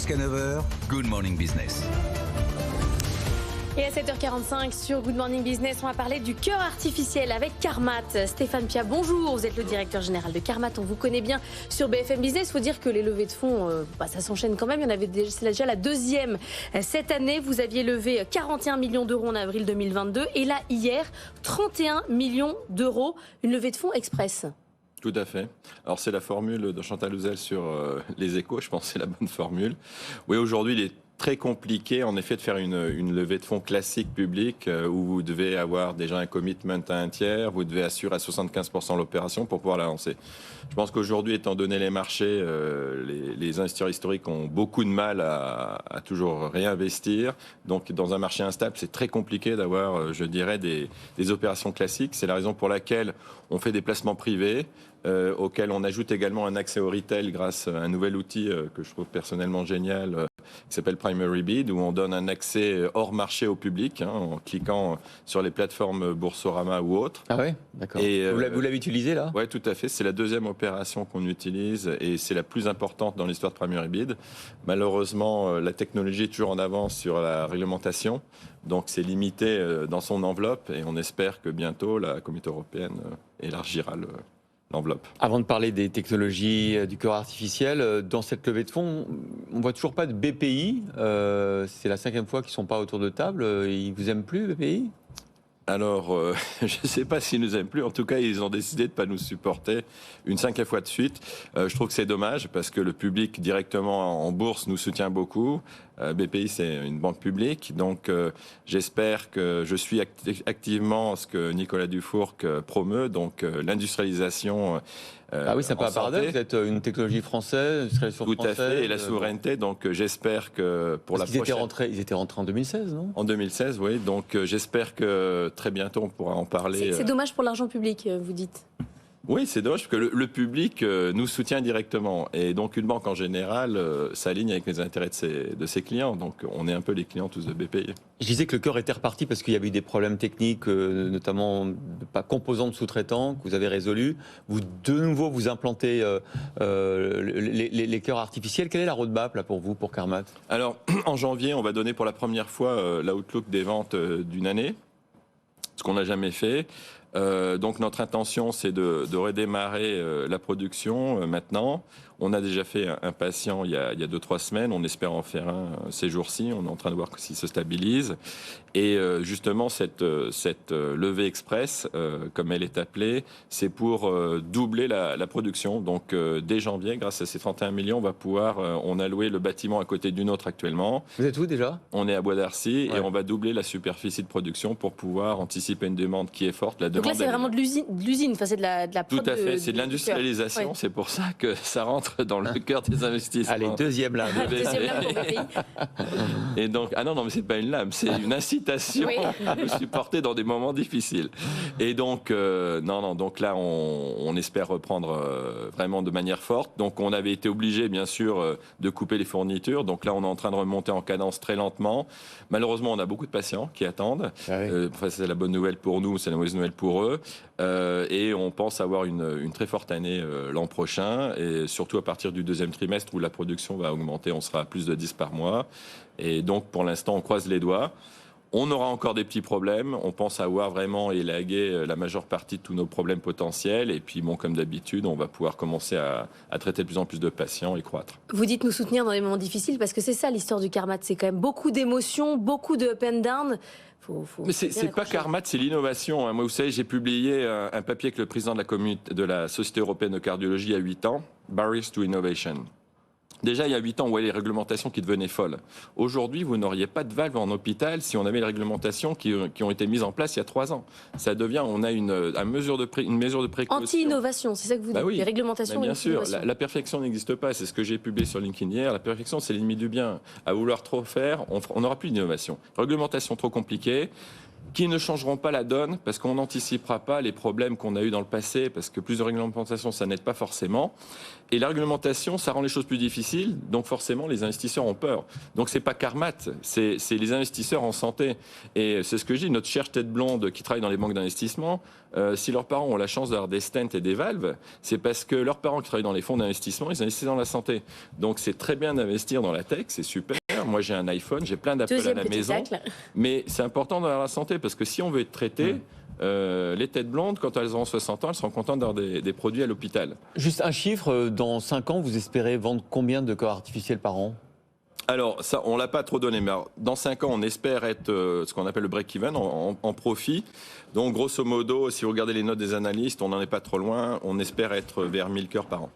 Jusqu'à 9h, Good Morning Business. Et à 7h45 sur Good Morning Business, on va parler du cœur artificiel avec Carmat. Stéphane Pia, bonjour. Vous êtes le directeur général de Carmat. On vous connaît bien sur BFM Business. Il faut dire que les levées de fonds, ça s'enchaîne quand même. C'est déjà la deuxième cette année. Vous aviez levé 41 millions d'euros en avril 2022. Et là, hier, 31 millions d'euros. Une levée de fonds express. Tout à fait. Alors c'est la formule de Chantal Houzel sur les échos. Je pense que c'est la bonne formule. Oui, aujourd'hui, il est très compliqué en effet de faire une levée de fonds classique publique où vous devez avoir déjà un commitment à un tiers, vous devez assurer à 75% l'opération pour pouvoir la lancer. Je pense qu'aujourd'hui, étant donné les marchés, les investisseurs historiques ont beaucoup de mal à toujours réinvestir. Donc dans un marché instable, c'est très compliqué d'avoir, je dirais, des opérations classiques. C'est la raison pour laquelle on fait des placements privés, auxquels on ajoute également un accès au retail grâce à un nouvel outil que je trouve personnellement génial, qui s'appelle Primary Bid, où on donne un accès hors marché au public, en cliquant sur les plateformes Boursorama ou autres. Ah oui, d'accord. Et vous l'avez utilisé là ? Oui, tout à fait. C'est la deuxième opération qu'on utilise et c'est la plus importante dans l'histoire de Primary Bid. Malheureusement, la technologie est toujours en avance sur la réglementation, donc c'est limité dans son enveloppe et on espère que bientôt la Communauté européenne élargira l'enveloppe. Avant de parler des technologies du cœur artificiel, dans cette levée de fonds, on ne voit toujours pas de BPI. C'est la 5e fois qu'ils ne sont pas autour de table. Ils ne vous aiment plus, BPI ? Alors, je ne sais pas s'ils nous aiment plus. En tout cas, ils ont décidé de ne pas nous supporter une 5e fois de suite. Je trouve que c'est dommage parce que le public directement en bourse nous soutient beaucoup. BPI, c'est une banque publique. Donc, j'espère que je suis activement ce que Nicolas Dufourcq promeut, donc l'industrialisation. Ah oui, c'est un peu un paradoxe. Vous êtes une technologie française, industrialisation française. Tout à fait, et la souveraineté. Donc, j'espère que pour la prochaine... Ils étaient rentrés en 2016, non ? En 2016, oui. Donc, j'espère que très bientôt, on pourra en parler. C'est dommage pour l'argent public, vous dites ? Oui, c'est dommage parce que le public nous soutient directement. Et donc, une banque en général s'aligne avec les intérêts de ses clients. Donc, on est un peu les clients tous de BPI. Je disais que le cœur était reparti parce qu'il y avait eu des problèmes techniques, notamment pas composants de sous-traitants, que vous avez résolus. Vous, de nouveau, vous implantez les cœurs artificiels. Quelle est la roadmap là, pour vous, pour Carmat ? Alors, en janvier, on va donner pour la première fois l'outlook des ventes d'une année, ce qu'on n'a jamais fait. Donc notre intention, c'est de redémarrer la production maintenant. On a déjà fait un patient il y a 2-3 semaines. On espère en faire un ces jours-ci. On est en train de voir s'il se stabilise. Et justement, cette levée express, comme elle est appelée, c'est pour doubler la production. Donc dès janvier, grâce à ces 31 millions, on va pouvoir... on a loué le bâtiment à côté d'une autre actuellement. Vous êtes où déjà ? On est à Bois d'Arcy, ouais. Et on va doubler la superficie de production pour pouvoir anticiper une demande qui est forte. Donc là, c'est vraiment de l'usine, enfin, c'est de la prod. Tout à fait, c'est de l'industrialisation. Ouais. C'est pour ça que ça rentre dans le cœur des investissements. Allez, deuxième lame. Deuxième lame pour BPI. Et donc, non, mais c'est pas une lame, c'est une incitation à nous supporter dans des moments difficiles. Et donc, donc là, on espère reprendre vraiment de manière forte. Donc, on avait été obligé, bien sûr, de couper les fournitures. Donc là, on est en train de remonter en cadence très lentement. Malheureusement, on a beaucoup de patients qui attendent. Ah oui. C'est la bonne nouvelle pour nous, c'est la mauvaise nouvelle pour eux. Et on pense avoir une très forte année l'an prochain, et surtout à partir du deuxième trimestre où la production va augmenter, on sera à plus de 10 par mois. Et donc pour l'instant, on croise les doigts. On aura encore des petits problèmes. On pense avoir vraiment élagué la majeure partie de tous nos problèmes potentiels. Et puis, comme d'habitude, on va pouvoir commencer à traiter de plus en plus de patients et croître. Vous dites nous soutenir dans les moments difficiles parce que c'est ça l'histoire du Carmat. C'est quand même beaucoup d'émotions, beaucoup de up and down. Mais c'est pas Carmat, c'est l'innovation. Moi, vous savez, j'ai publié un papier avec le président de la Société européenne de cardiologie il y a 8 ans, Barriers to Innovation. Déjà, il y a 8 ans, on voyait les réglementations qui devenaient folles. Aujourd'hui, vous n'auriez pas de valve en hôpital si on avait les réglementations qui ont été mises en place il y a 3 ans. Ça devient, on a une mesure de précaution. Anti-innovation, c'est ça que vous dites, oui. Les réglementations. Bien sûr, la perfection n'existe pas. C'est ce que j'ai publié sur LinkedIn hier. La perfection, c'est l'ennemi du bien. À vouloir trop faire, on n'aura plus d'innovation. Réglementation trop compliquée. qui ne changeront pas la donne parce qu'on n'anticipera pas les problèmes qu'on a eus dans le passé, parce que plus de réglementation, ça n'aide pas forcément. Et la réglementation, ça rend les choses plus difficiles, donc forcément, les investisseurs ont peur. Donc, c'est pas Carmat, c'est les investisseurs en santé. Et c'est ce que je dis, notre chère tête blonde qui travaille dans les banques d'investissement, si leurs parents ont la chance d'avoir des stents et des valves, c'est parce que leurs parents qui travaillent dans les fonds d'investissement, ils investissent dans la santé. Donc, c'est très bien d'investir dans la tech, c'est super. Moi, j'ai un iPhone, j'ai plein d'Apple à la maison. Mais c'est important dans la santé, parce que si on veut être traité, les têtes blondes, quand elles auront 60 ans, elles seront contentes d'avoir des produits à l'hôpital. Juste un chiffre, dans 5 ans, vous espérez vendre combien de corps artificiels par an ? Alors, ça, on ne l'a pas trop donné, mais alors, dans 5 ans, on espère être ce qu'on appelle le break-even, en profit. Donc, grosso modo, si vous regardez les notes des analystes, on n'en est pas trop loin. On espère être vers 1000 cœurs par an.